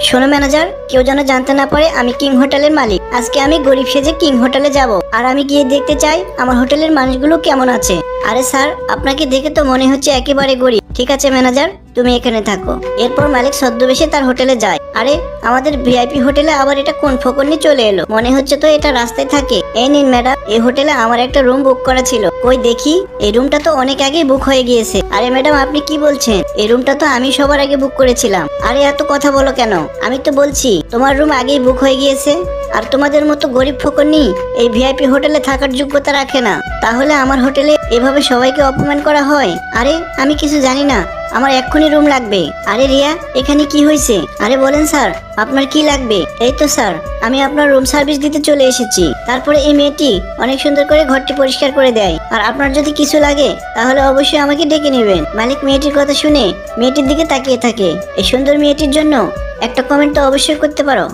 শোনো ম্যানেজার, কেউ যেন জানতে না পারে আমি কিং হোটেলের মালিক। আজকে আমি গরিব সেজে কিং হোটেলে যাব, আর আমি গিয়ে দেখতে চাই আমার হোটেলের মানুষগুলো কেমন আছে। আরে স্যার, আপনাকে দেখে তো মনে হচ্ছে একেবারে গরিব। ঠিক আছে ম্যানেজার, তুমি এখানে থাকো। এরপর মালিক ছদ্মবেশে তার হোটেলে যায়। আরে আমাদের ভিআইপি হোটেলে আবার এটা কোন ফকরনি চলে এলো? মনে হচ্ছে তো এটা রাস্তায় থাকে। এই নিন ম্যাডাম, এই হোটেলে আমার একটা রুম বুক করা ছিল। কই দেখি, এই রুমটা তো অনেক আগেই বুক হয়ে গিয়েছে। আরে ম্যাডাম, আপনি কি বলছেন? এই রুমটা তো আমি সবার আগে বুক করেছিলাম। আরে এত কথা বলো কেন? আমি তো বলছি তোমার রুম আগেই বুক হয়ে গিয়েছে। আর তোমাদের মতো গরিব ফকরনি এই ভিআইপি হোটেলে থাকার যোগ্যতা রাখে না। তাহলে আমার হোটেলে এভাবে সবাইকে অপমান করা হয়? আরে আমি কিছু জানি না, আমার এক্ষুনি রুম লাগবে। আরে রিয়া, এখানে কি হয়েছে? আরে বলেন স্যার, আপনার কি লাগবে? এই তো স্যার, আমি আপনার রুম সার্ভিস দিতে চলে এসেছি। তারপরে এই মেয়েটি অনেক সুন্দর করে ঘরটি পরিষ্কার করে দেয়। আর আপনার যদি কিছু লাগে তাহলে অবশ্যই আমাকে ডেকে নেবেন। মালিক মেয়েটির কথা শুনে মেয়েটির দিকে তাকিয়ে থাকে। এই সুন্দর মেয়েটির জন্য একটা কমেন্ট তো অবশ্যই করতে পারো।